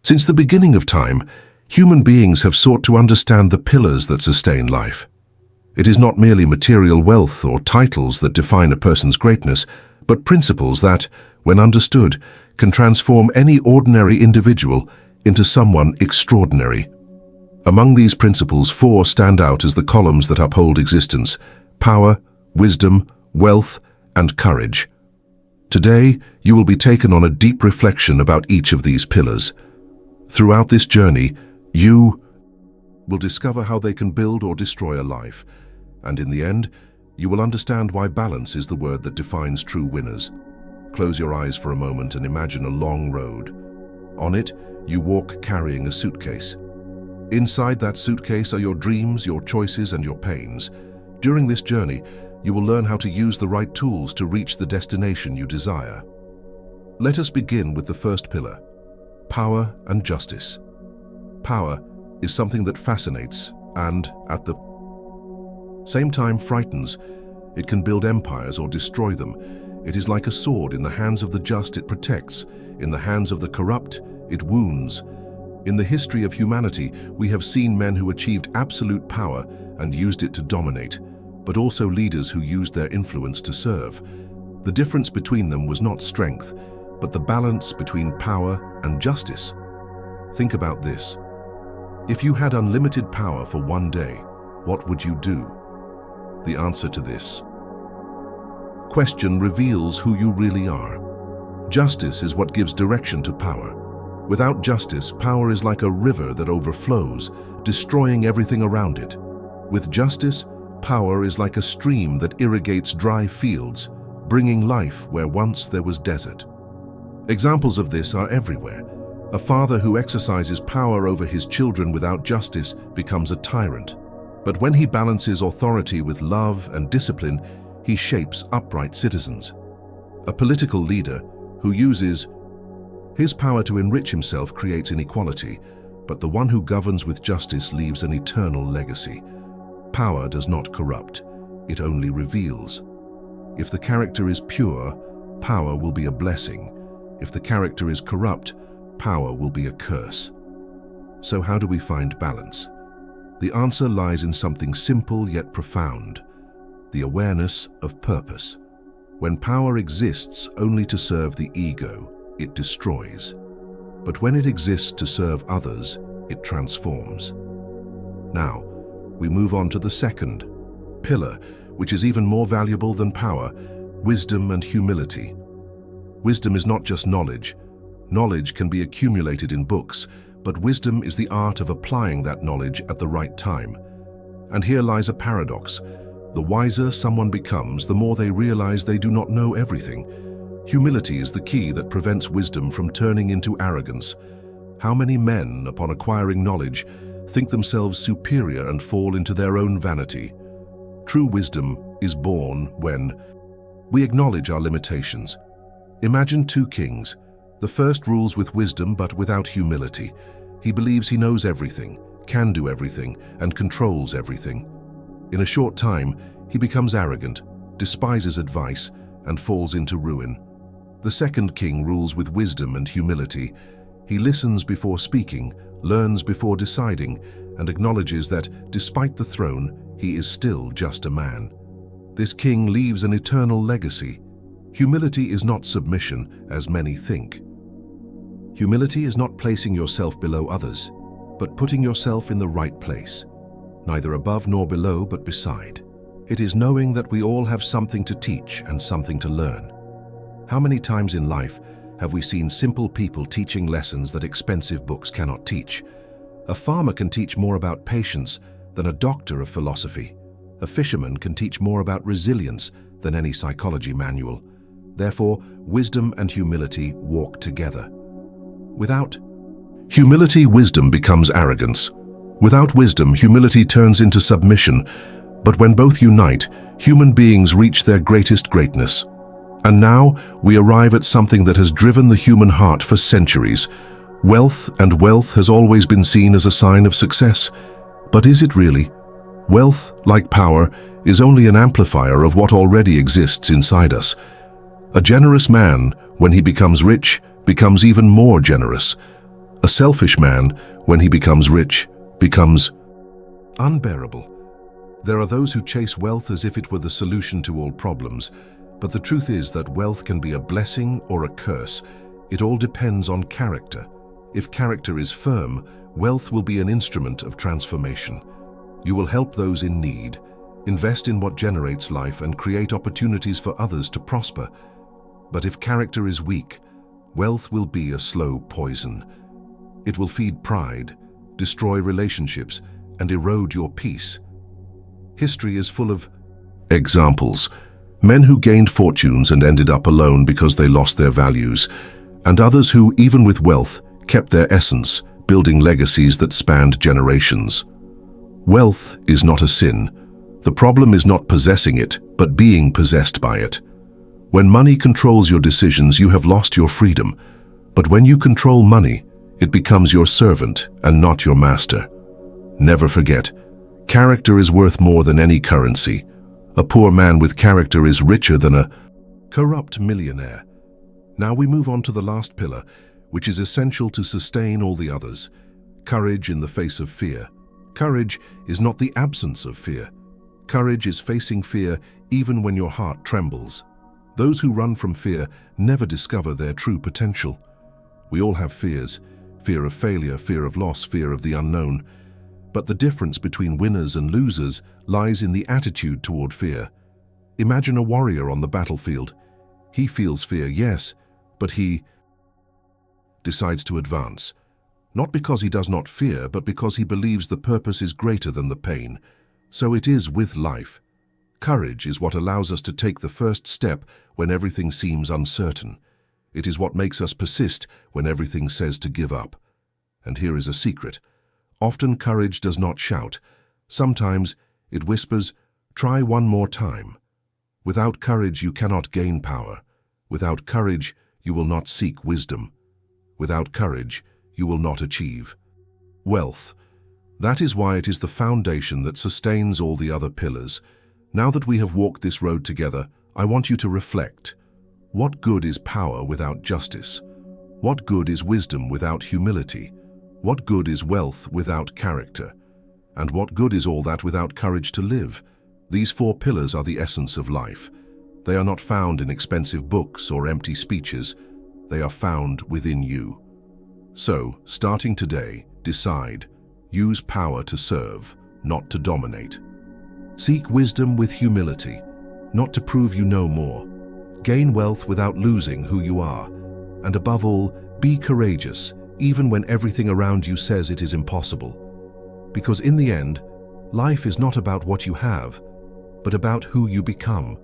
Since the beginning of time, human beings have sought to understand the pillars that sustain life. It is not merely material wealth or titles that define a person's greatness, but principles that, when understood, can transform any ordinary individual into someone extraordinary. Among these principles, 4 stand out as the columns that uphold existence: power, wisdom, wealth, and courage. Today, you will be taken on a deep reflection about each of these pillars. Throughout this journey, you will discover how they can build or destroy a life, and in the end, you will understand why balance is the word that defines true winners. Close your eyes for a moment and imagine a long road. On it, you walk carrying a suitcase. Inside that suitcase are your dreams, your choices, and your pains. During this journey, you will learn how to use the right tools to reach the destination you desire. Let us begin with the first pillar: power and justice. Power is something that fascinates and, at the same time, frightens. It can build empires or destroy them. It is like a sword. In the hands of the just, it protects. In the hands of the corrupt, it wounds. In the history of humanity, we have seen men who achieved absolute power and used it to dominate, but also leaders who used their influence to serve. The difference between them was not strength, but the balance between power and justice. Think about this. If you had unlimited power for one day, what would you do? The answer to this question reveals who you really are. Justice is what gives direction to power. Without justice, power is like a river that overflows, destroying everything around it. With justice, power is like a stream that irrigates dry fields, bringing life where once there was desert. Examples of this are everywhere. A father who exercises power over his children without justice becomes a tyrant. But when he balances authority with love and discipline, he shapes upright citizens. A political leader who uses his power to enrich himself creates inequality, but the one who governs with justice leaves an eternal legacy. Power does not corrupt, it only reveals. If the character is pure, power will be a blessing. If the character is corrupt, power will be a curse. So how do we find balance? The answer lies in something simple yet profound: the awareness of purpose. When power exists only to serve the ego, it destroys. But when it exists to serve others, it transforms. Now, we move on to the second pillar, which is even more valuable than power: wisdom and humility. Wisdom is not just knowledge. Knowledge can be accumulated in books, but wisdom is the art of applying that knowledge at the right time. And here lies a paradox. The wiser someone becomes, the more they realize they do not know everything. Humility is the key that prevents wisdom from turning into arrogance. How many men, upon acquiring knowledge, think themselves superior and fall into their own vanity? True wisdom is born when we acknowledge our limitations. Imagine 2 kings. The first rules with wisdom but without humility. He believes he knows everything, can do everything, and controls everything. In a short time, he becomes arrogant, despises advice, and falls into ruin. The second king rules with wisdom and humility. He listens before speaking, learns before deciding, and acknowledges that, despite the throne, he is still just a man. This king leaves an eternal legacy. Humility is not submission, as many think. Humility is not placing yourself below others, but putting yourself in the right place, neither above nor below, but beside. It is knowing that we all have something to teach and something to learn. How many times in life have we seen simple people teaching lessons that expensive books cannot teach? A farmer can teach more about patience than a doctor of philosophy. A fisherman can teach more about resilience than any psychology manual. Therefore, wisdom and humility walk together. Without humility, wisdom becomes arrogance. Without wisdom, humility turns into submission. But when both unite, human beings reach their greatest greatness. And now we arrive at something that has driven the human heart for centuries. Wealth has always been seen as a sign of success. But is it really? Wealth, like power, is only an amplifier of what already exists inside us. A generous man, when he becomes rich, becomes even more generous. A selfish man, when he becomes rich, becomes unbearable. There are those who chase wealth as if it were the solution to all problems, but the truth is that wealth can be a blessing or a curse. It all depends on character. If character is firm, wealth will be an instrument of transformation. You will help those in need, invest in what generates life, and create opportunities for others to prosper. But if character is weak, wealth will be a slow poison. It will feed pride, destroy relationships, and erode your peace. History is full of examples. Men who gained fortunes and ended up alone because they lost their values, and others who, even with wealth, kept their essence, building legacies that spanned generations. Wealth is not a sin. The problem is not possessing it, but being possessed by it. When money controls your decisions, you have lost your freedom. But when you control money, it becomes your servant and not your master. Never forget, character is worth more than any currency. A poor man with character is richer than a corrupt millionaire. Now we move on to the last pillar, which is essential to sustain all the others: courage in the face of fear. Courage is not the absence of fear. Courage is facing fear even when your heart trembles. Those who run from fear never discover their true potential. We all have fears: fear of failure, fear of loss, fear of the unknown. But the difference between winners and losers lies in the attitude toward fear. Imagine a warrior on the battlefield. He feels fear, yes, but he decides to advance. Not because he does not fear, but because he believes the purpose is greater than the pain. So it is with life. Courage is what allows us to take the first step when everything seems uncertain. It is what makes us persist when everything says to give up. And here is a secret. Often courage does not shout. Sometimes it whispers, "Try one more time." Without courage you cannot gain power. Without courage you will not seek wisdom. Without courage you will not achieve wealth. That is why it is the foundation that sustains all the other pillars. Now that we have walked this road together, I want you to reflect. What good is power without justice? What good is wisdom without humility? What good is wealth without character? And what good is all that without courage to live? These four pillars are the essence of life. They are not found in expensive books or empty speeches. They are found within you. So, starting today, decide. Use power to serve, not to dominate. Seek wisdom with humility, not to prove you know more. Gain wealth without losing who you are. And above all, be courageous, even when everything around you says it is impossible. Because in the end, life is not about what you have, but about who you become.